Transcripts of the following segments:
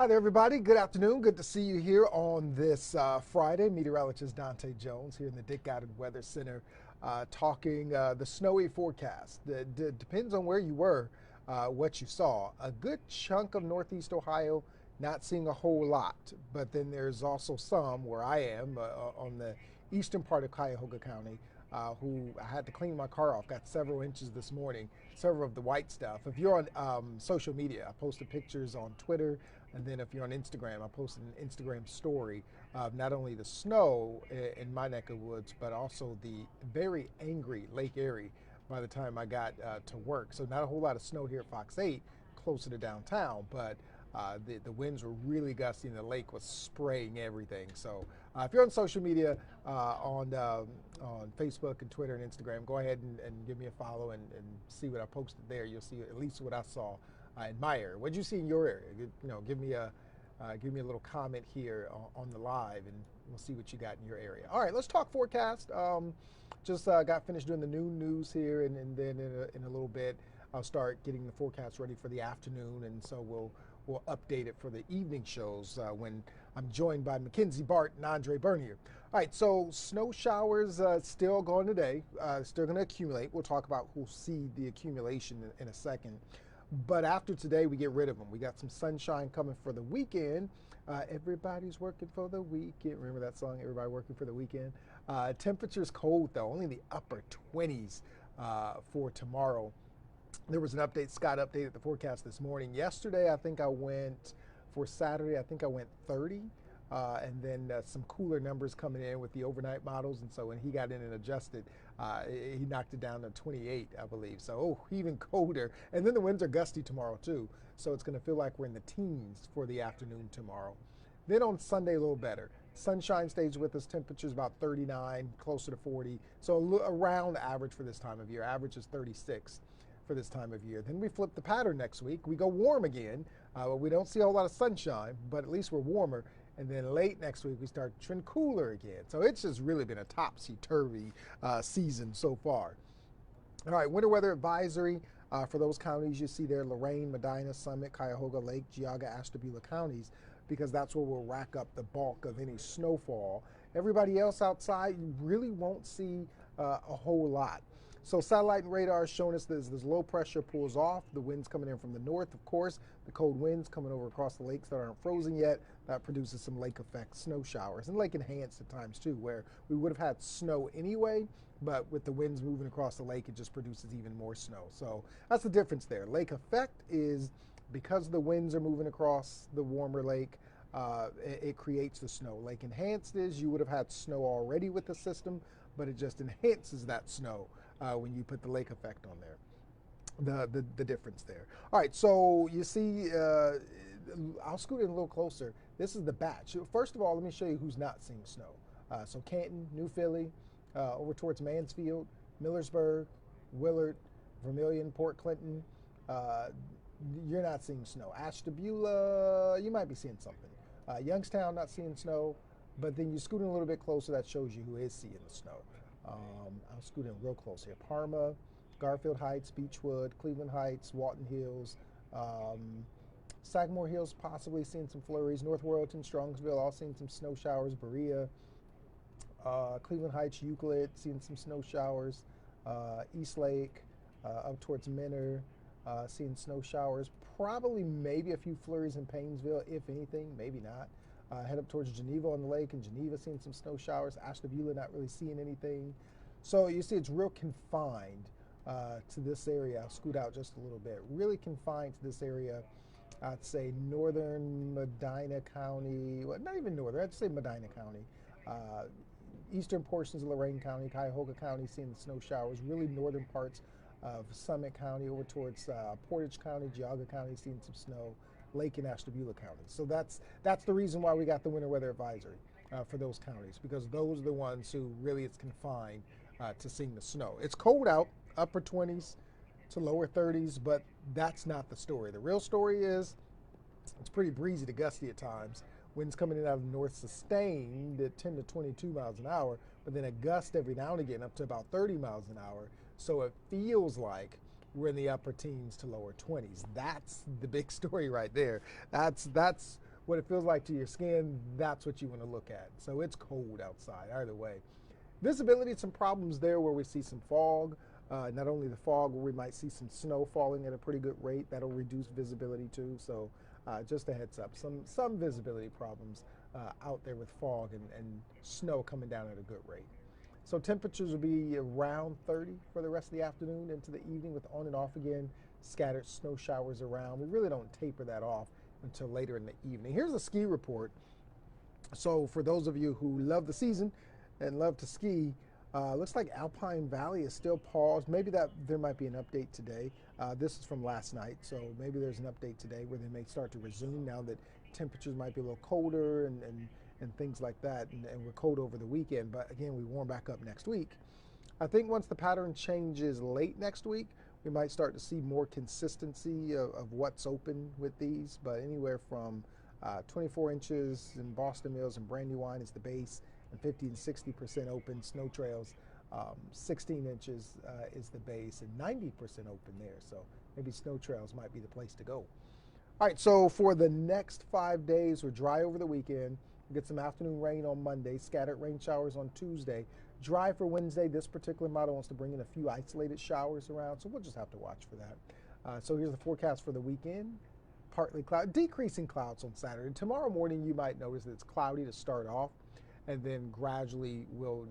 Hi there, everybody. Good afternoon. Good to see you here on this Friday. Meteorologist Dontae Jones here in the Dick Goddard Weather Center talking the snowy forecast. It depends on where you were, what you saw. A good chunk of Northeast Ohio not seeing a whole lot, but then there's also some where I am on the eastern part of Cuyahoga County who I had to clean my car off, got several inches this morning, several of the white stuff. If you're on social media, I posted pictures on Twitter, and then if you're on Instagram, I posted an Instagram story of not only the snow in my neck of woods, but also the very angry Lake Erie by the time I got to work. So not a whole lot of snow here at Fox 8, closer to downtown, but the winds were really gusty and the lake was spraying everything. So if you're on social media, on Facebook and Twitter and Instagram, go ahead and give me a follow and see what I posted there. You'll see at least what I saw in my area. What did you see in your area? Give me a little comment here on the live, and we'll see what you got in your area. All right, let's talk forecast. Just got finished doing the noon news here, and then in a little bit, I'll start getting the forecast ready for the afternoon, and so we'll update it for the evening shows when I'm joined by Mackenzie Bart and Andre Bernier. All right, so snow showers still going today, still going to accumulate. We'll talk about who'll see the accumulation in a second. But after today, we get rid of them. We got some sunshine coming for the weekend. Everybody's working for the weekend. Remember that song, Everybody Working for the Weekend? Temperature's cold, though, only in the upper 20s for tomorrow. There was an update, Scott updated the forecast this morning. Yesterday, I think I went, for Saturday, I think I went 30. And then some cooler numbers coming in with the overnight models. And so when he got in and adjusted, he knocked it down to 28, I believe. So even colder. And then the winds are gusty tomorrow, too. So it's going to feel like we're in the teens for the afternoon tomorrow. Then on Sunday, a little better. Sunshine stays with us. Temperatures about 39, closer to 40. So around average for this time of year. Average is 36 for this time of year. Then we flip the pattern next week. We go warm again. We don't see a whole lot of sunshine, but at least we're warmer. And then late next week, we start to trend cooler again. So it's just really been a topsy-turvy season so far. All right, winter weather advisory for those counties you see there, Lorain, Medina, Summit, Cuyahoga, Lake, Geauga, Ashtabula counties, because that's where we'll rack up the bulk of any snowfall. Everybody else outside, you really won't see a whole lot. So satellite and radar is showing us this low pressure pulls off. The winds coming in from the north, of course. The cold winds coming over across the lakes that aren't frozen yet. That produces some lake effect snow showers and lake enhanced at times too, where we would have had snow anyway, but with the winds moving across the lake, it just produces even more snow. So that's the difference there. Lake effect is because the winds are moving across the warmer lake, it creates the snow. Lake enhanced is you would have had snow already with the system, but it just enhances that snow when you put the lake effect on there. The difference there. All right, so you see, I'll scoot in a little closer. This is the batch. First of all, let me show you who's not seeing snow. So Canton, New Philly, over towards Mansfield, Millersburg, Willard, Vermilion, Port Clinton. You're not seeing snow. Ashtabula, you might be seeing something. Youngstown, not seeing snow. But then you scoot in a little bit closer, that shows you who is seeing the snow. I'll scoot in real close here. Parma, Garfield Heights, Beechwood, Cleveland Heights, Walton Hills, Sagamore Hills possibly seeing some flurries. North Royalton, Strongsville all seeing some snow showers. Berea, Cleveland Heights, Euclid seeing some snow showers. East Lake, up towards Menor, seeing snow showers. Probably maybe a few flurries in Paynesville, if anything, maybe not. Head up towards Geneva on the lake, and Geneva seeing some snow showers. Ashtabula not really seeing anything. So you see it's real confined to this area. I'll scoot out just a little bit. Really confined to this area. I'd say northern Medina County, well, not even northern, I'd say Medina County. Eastern portions of Lorain County, Cuyahoga County seeing the snow showers. Really northern parts of Summit County over towards Portage County, Geauga County seeing some snow. Lake and Ashtabula counties. So that's the reason why we got the winter weather advisory for those counties, because those are the ones who really it's confined to seeing the snow. It's cold out, upper 20s to lower 30s, but that's not the story. The real story is it's pretty breezy to gusty at times. Winds coming in out of the north sustained at 10 to 22 miles an hour, but then a gust every now and again up to about 30 miles an hour. So it feels like we're in the upper teens to lower 20s. That's the big story right there. That's what it feels like to your skin, that's what you want to look at. So it's cold outside either way. Visibility, some problems there where we see some fog. Not only the fog, where we might see some snow falling at a pretty good rate. That'll reduce visibility too. So just a heads up, some visibility problems out there with fog and snow coming down at a good rate. So temperatures will be around 30 for the rest of the afternoon into the evening with on and off again, scattered snow showers around. We really don't taper that off until later in the evening. Here's a ski report. So for those of you who love the season and love to ski, looks like Alpine Valley is still paused. Maybe that there might be an update today. This is from last night, so maybe there's an update today where they may start to resume now that temperatures might be a little colder and things like that, and we're cold over the weekend. But again, we warm back up next week. I think once the pattern changes late next week, we might start to see more consistency of what's open with these, but anywhere from 24 inches in Boston Mills and Brandywine is the base, and 50 and 60% open. Snow trails, 16 inches is the base, and 90% open there. So maybe snow trails might be the place to go. All right, so for the next 5 days, we're dry over the weekend. We get some afternoon rain on Monday, scattered rain showers on Tuesday. Dry for Wednesday. This particular model wants to bring in a few isolated showers around, so we'll just have to watch for that. So here's the forecast for the weekend. Partly cloud, decreasing clouds on Saturday. Tomorrow morning, you might notice that it's cloudy to start off, and then gradually will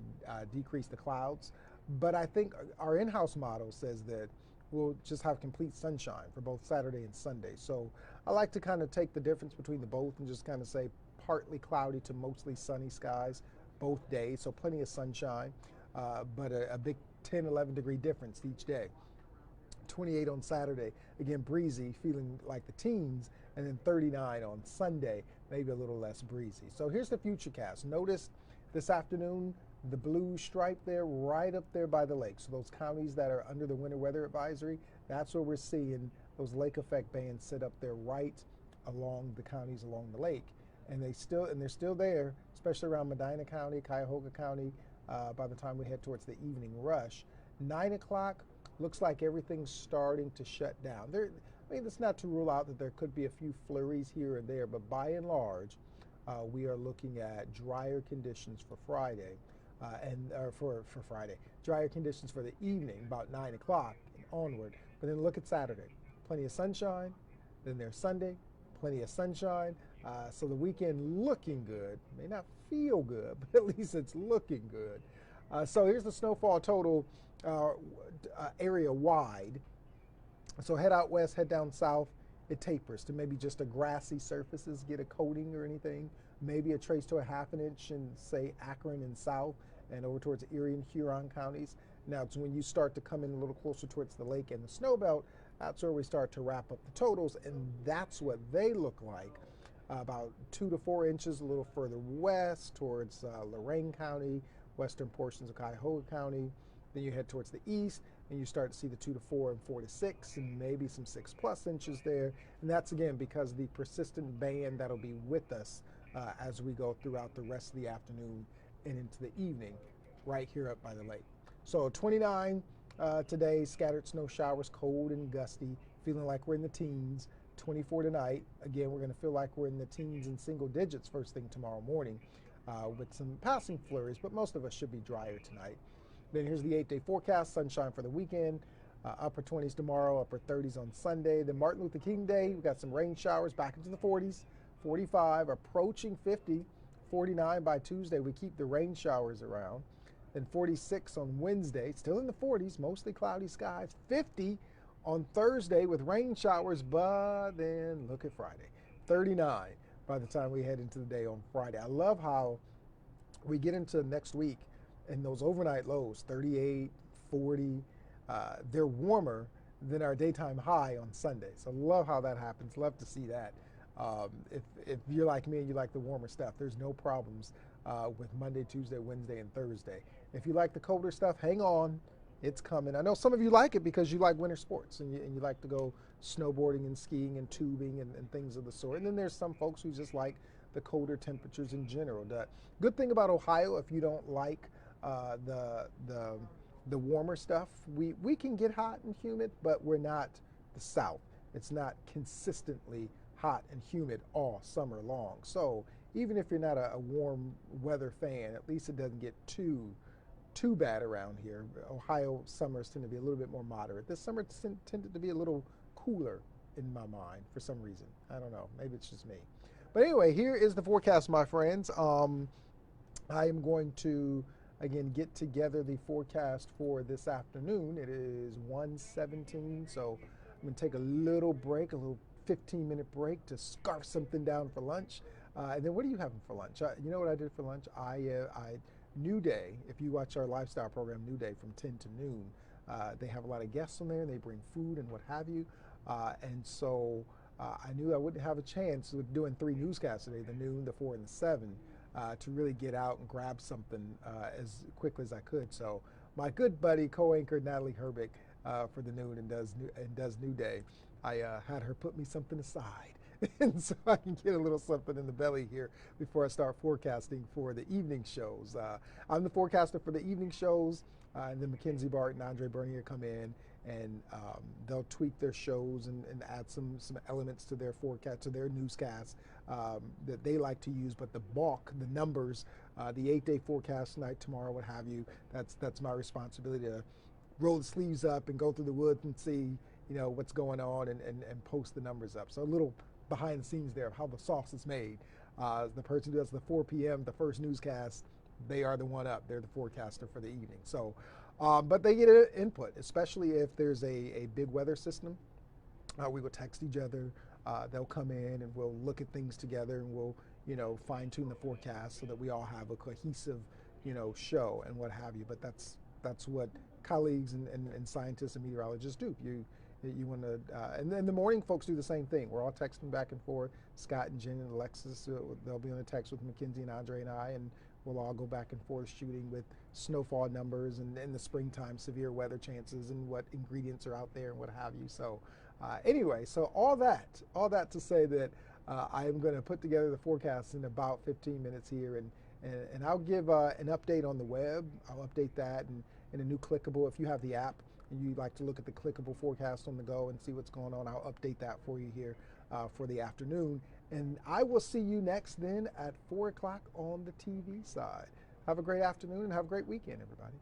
decrease the clouds. But I think our in-house model says that we'll just have complete sunshine for both Saturday and Sunday. So I like to kind of take the difference between the both and just kind of say partly cloudy to mostly sunny skies both days. So plenty of sunshine, but a big 10, 11 degree difference each day. 28 on Saturday, again breezy, feeling like the teens, and then 39 on Sunday, maybe a little less breezy. So here's the futurecast. Notice this afternoon the blue stripe there right up there by the lake. So those counties that are under the winter weather advisory, that's where we're seeing those lake effect bands sit up there right along the counties along the lake. And they're still there, especially around Medina County, Cuyahoga County, by the time we head towards the evening rush. 9 o'clock, looks like everything's starting to shut down. I mean, it's not to rule out that there could be a few flurries here and there, but by and large, we are looking at drier conditions for Friday, for Friday. Drier conditions for the evening, about 9 o'clock and onward. But then look at Saturday. Plenty of sunshine. Then there's Sunday, plenty of sunshine. So the weekend looking good. May not feel good, but at least it's looking good. So here's the snowfall total area wide. So head out west, head down south, it tapers to maybe just a grassy surfaces, get a coating or anything, maybe a trace to a ½ inch in, say, Akron and south, and over towards Erie and Huron counties. Now it's when you start to come in a little closer towards the lake and the snow belt, that's where we start to wrap up the totals, and that's what they look like. About 2 to 4 inches a little further west towards Lorain County, western portions of Cuyahoga County. Then you head towards the east, and you start to see the 2 to 4 and 4 to 6, and maybe some 6+ inches there. And that's, again, because of the persistent band that'll be with us as we go throughout the rest of the afternoon and into the evening right here up by the lake. So 29 today, scattered snow showers, cold and gusty, feeling like we're in the teens. 24 tonight. Again, we're going to feel like we're in the teens and single digits first thing tomorrow morning with some passing flurries, but most of us should be drier tonight. Then here's the 8-day forecast. Sunshine for the weekend. Upper 20s tomorrow, upper 30s on Sunday. Then Martin Luther King Day, we've got some rain showers back into the 40s, 45, approaching 50, 49 by Tuesday. We keep the rain showers around. Then 46 on Wednesday, still in the 40s, mostly cloudy skies. 50 on Thursday with rain showers, but then look at Friday, 39 by the time we head into the day on Friday. I love how we get into next week and those overnight lows, 38, 40, they're warmer than our daytime high on Sunday. So love how that happens. Love to see that. If you're like me and you like the warmer stuff, there's no problems with Monday, Tuesday, Wednesday, and Thursday. If you like the colder stuff, hang on. It's coming. I know some of you like it because you like winter sports and you like to go snowboarding and skiing and tubing and things of the sort. And then there's some folks who just like the colder temperatures in general. The good thing about Ohio, if you don't like the warmer stuff, we can get hot and humid, but we're not the South. It's not consistently hot and humid all summer long. So even if you're not a warm weather fan, at least it doesn't get too bad around here. Ohio summers tend to be a little bit more moderate. This summer tended to be a little cooler in my mind for some reason. I don't know. Maybe it's just me. But anyway, here is the forecast, my friends. I am going to again get together the forecast for this afternoon. It is 1:17, so I'm going to take a little break, a little 15-minute break to scarf something down for lunch. And then what are you having for lunch? You know what I did for lunch? I New Day. If you watch our lifestyle program, New Day, from 10 to noon, they have a lot of guests on there, and they bring food and what have you. And so I knew I wouldn't have a chance with doing 3 newscasts today, the noon, the 4, and the 7, to really get out and grab something as quickly as I could. So my good buddy, co-anchor Natalie Herbick for the noon and does New Day, I had her put me something aside. And so I can get a little something in the belly here before I start forecasting for the evening shows. I'm the forecaster for the evening shows, and then Mackenzie Barton and Andre Bernier come in, and they'll tweak their shows and add some elements to their forecast, to their newscasts that they like to use. But the bulk, the numbers, the 8-day forecast tonight, tomorrow, what have you, that's my responsibility to roll the sleeves up and go through the woods and see, you know, what's going on and post the numbers up. So a little behind the scenes there of how the sauce is made. The person who does the 4 p.m., the first newscast, they are the one up. They're the forecaster for the evening. So, but they get an input, especially if there's a big weather system. We will text each other. They'll come in and we'll look at things together, and we'll, you know, fine tune the forecast so that we all have a cohesive, you know, show and what have you. But that's what colleagues and scientists and meteorologists do. You want to, and then the morning folks do the same thing. We're all texting back and forth. Scott and Jen and Alexis, they'll be on a text with Mackenzie and Andre and I, and we'll all go back and forth shooting with snowfall numbers and in the springtime severe weather chances and what ingredients are out there and what have you. So anyway, so all that to say that I am going to put together the forecast in about 15 minutes here, and I'll give an update on the web. I'll update that and in a new clickable. If you have the app and you'd like to look at the clickable forecast on the go and see what's going on, I'll update that for you here for the afternoon. And I will see you next then at 4 o'clock on the TV side. Have a great afternoon and have a great weekend, everybody.